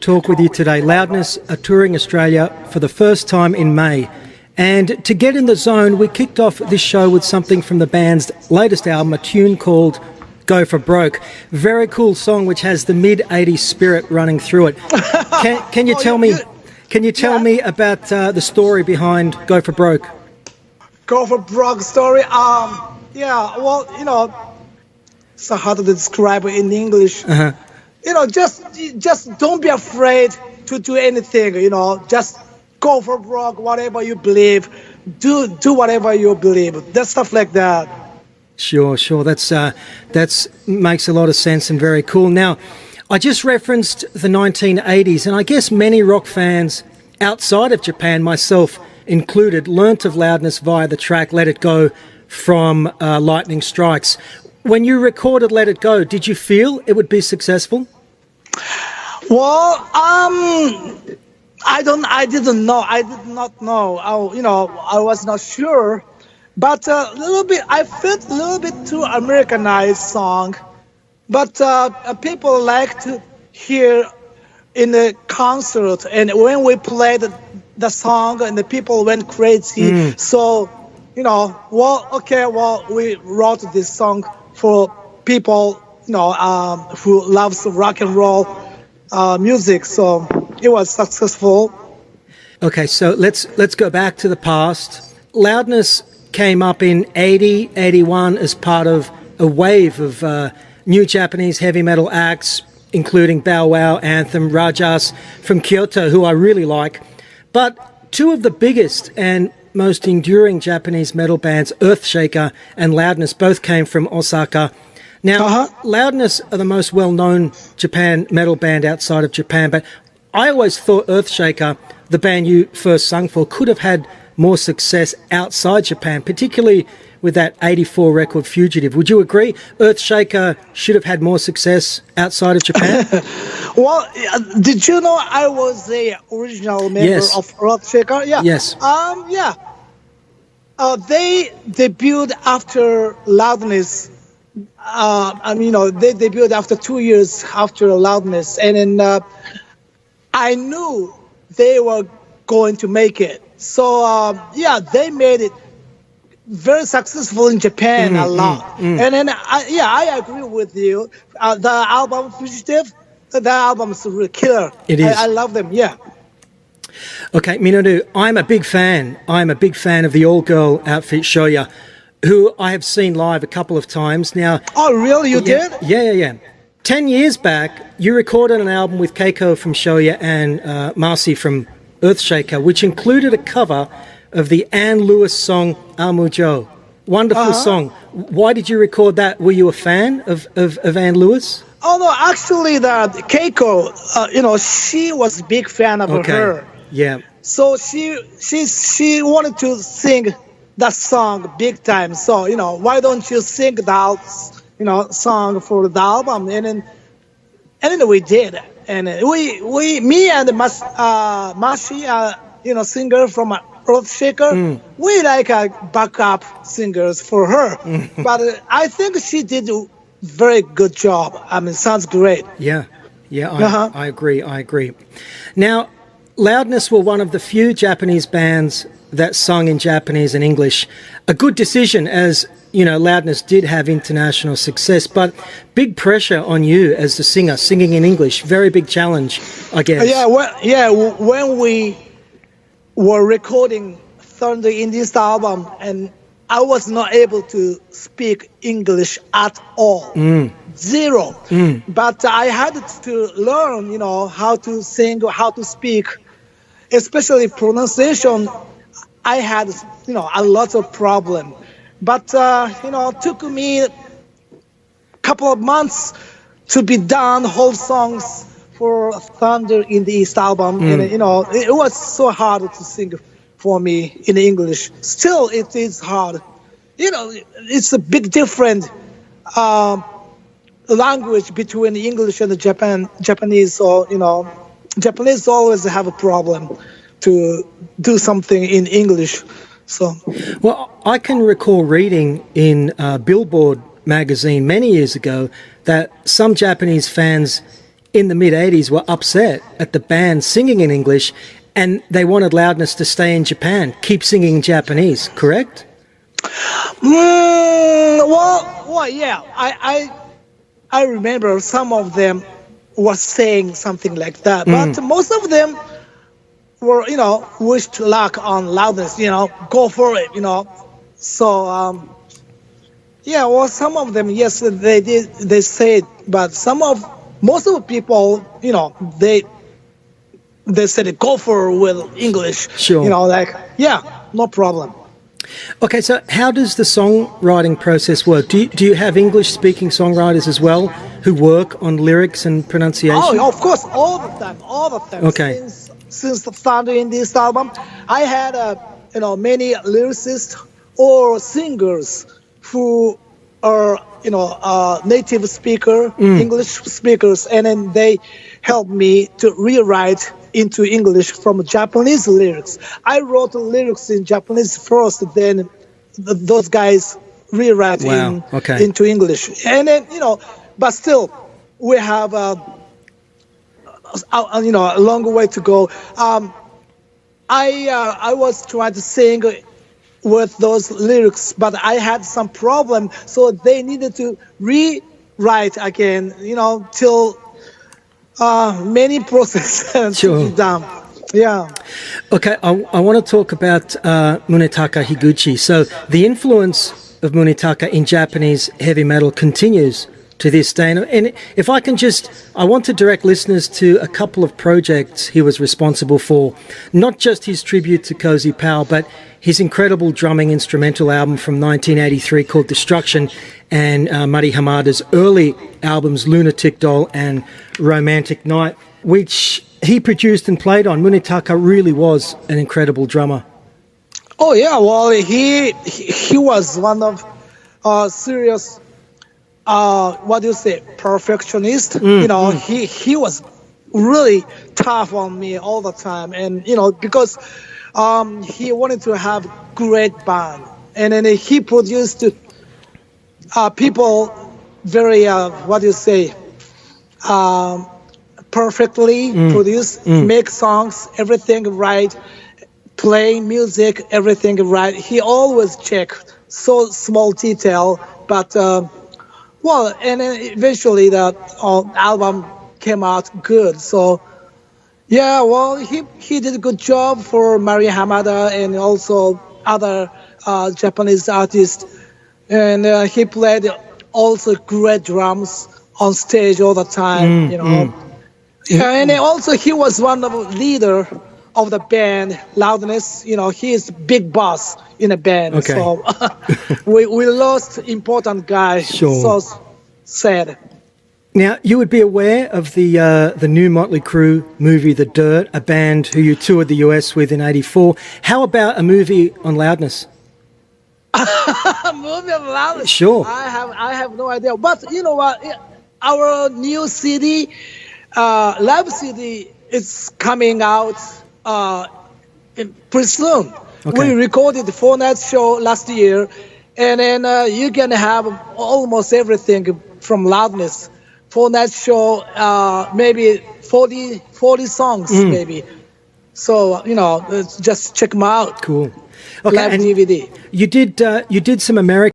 talk with you today. Loudness are touring Australia for the first time in May. And to get in the zone, we kicked off this show with something from the band's latest album, a tune called Go For Broke. Very cool song which has the mid-80s spirit running through it. Can you tell me about the story behind Go For Broke? Go For Broke story? So hard to describe it in English. Just don't be afraid to do anything, just go for broke, whatever you believe, do whatever you believe, that stuff like that. Sure, that's makes a lot of sense and very cool. Now, I just referenced the 1980s, and I guess many rock fans outside of Japan, myself included, learnt of Loudness via the track Let It Go from Lightning Strikes. When you recorded Let It Go, did you feel it would be successful? Well, I didn't know. I did not know. I was not sure. But I felt a little bit too Americanized song. But people like to hear in the concert. And when we played the song, and the people went crazy. So, we wrote this song for people, who loves rock and roll music. So it was successful. Okay, so let's go back to the past. Loudness came up in 80, 81 as part of a wave of new Japanese heavy metal acts, including Bow Wow, Anthem, Rajas from Kyoto, who I really like. But two of the biggest and most enduring Japanese metal bands, Earthshaker and Loudness, both came from Osaka. Now, Loudness are the most well-known Japan metal band outside of Japan, but I always thought Earthshaker, the band you first sung for, could have had more success outside Japan, particularly with that 84 record Fugitive. Would you agree Earthshaker should have had more success outside of Japan? Well, did you know I was the original member of Earthshaker? Yeah. Yes. They debuted after Loudness. They debuted after 2 years after Loudness. And then I knew they were going to make it. So, they made it very successful in Japan a lot. And then, I agree with you. The album Fugitive, the album is really killer. It is. I love them, yeah. Okay, Minoru, I'm a big fan of the all-girl outfit Shoya, who I have seen live a couple of times now. Oh, really? You did? Yeah. 10 years back, you recorded an album with Keiko from Shoya and Marcy from Earthshaker, which included a cover of the Anne Lewis song Amujo. Wonderful song. Why did you record that? Were you a fan of Anne Lewis? Oh, no, actually, Keiko, she was a big fan of her. Yeah. So she wanted to sing that song big time. So, why don't you sing that, song for the album? And then we did. And me and Mashi, singer from Earthshaker, we like backup singers for her. But I think she did a very good job. Sounds great. Yeah, I agree. Now, Loudness were one of the few Japanese bands that sung in Japanese and English. A good decision, as Loudness did have international success, but big pressure on you as the singer, singing in English. Very big challenge, I guess. When we were recording Thunder in this album, and I was not able to speak English at all. Zero. But I had to learn, how to sing, how to speak, especially pronunciation. I had, a lot of problem. But, it took me a couple of months to be done whole songs for Thunder in the East album. And, it was so hard to sing for me in English. Still, it is hard. It's a big difference language between English and the Japanese. So, Japanese always have a problem to do something in English. So, well, I can recall reading in Billboard magazine many years ago that some Japanese fans in the mid-'80s were upset at the band singing in English, and they wanted Loudness to stay in Japan, keep singing in Japanese, correct? Well, yeah. I remember some of them were saying something like that, but most of them were, wished luck on Loudness, go for it, So, some of them, yes, they did, they said, but most of the people, they said go for it with English. Sure. No problem. Okay, so how does the songwriting process work? Do you have English-speaking songwriters as well who work on lyrics and pronunciation? Oh, of course, all the time. Okay. Since the founding in this album, I had many lyricists or singers who are native speaker, English speakers, and then they helped me to rewrite into English from Japanese lyrics. I wrote the lyrics in Japanese first, then those guys rewrite into English. And then, but still, we have a long way to go. I was trying to sing with those lyrics, but I had some problem, so they needed to rewrite again, till many processes to be done. Yeah. Okay, I want to talk about Munetaka Higuchi. So the influence of Munetaka in Japanese heavy metal continues to this day. And if I can I want to direct listeners to a couple of projects he was responsible for. Not just his tribute to Cozy Powell, but his incredible drumming instrumental album from 1983 called Destruction, and Mari Hamada's early albums Lunatic Doll and Romantic Night, which he produced and played on. Munetaka really was an incredible drummer. Oh yeah, well he was one of serious perfectionist. He was really tough on me all the time, and because he wanted to have great band, and then he produced people very perfectly produced, make songs, everything right, play music, everything right. He always checked so small detail, but and then eventually the album came out good. So he did a good job for Mari Hamada and also other Japanese artists, and he played also great drums on stage all the time. And also he was one of the leader of the band Loudness. He is big boss in a band. Okay. So we lost important guy. Sure. So sad. Now, you would be aware of the new Motley Crue movie, The Dirt, a band who you toured the US with in '84. How about a movie on Loudness? Movie on Loudness? Sure. I have no idea. But you know what? Our new CD, live CD, is coming out pretty soon. Okay. We recorded the 4-night show last year, and then you can have almost everything from Loudness. 4-night show, maybe 40 songs, maybe. So, just check them out. Cool. Okay, Live and DVD. You did some American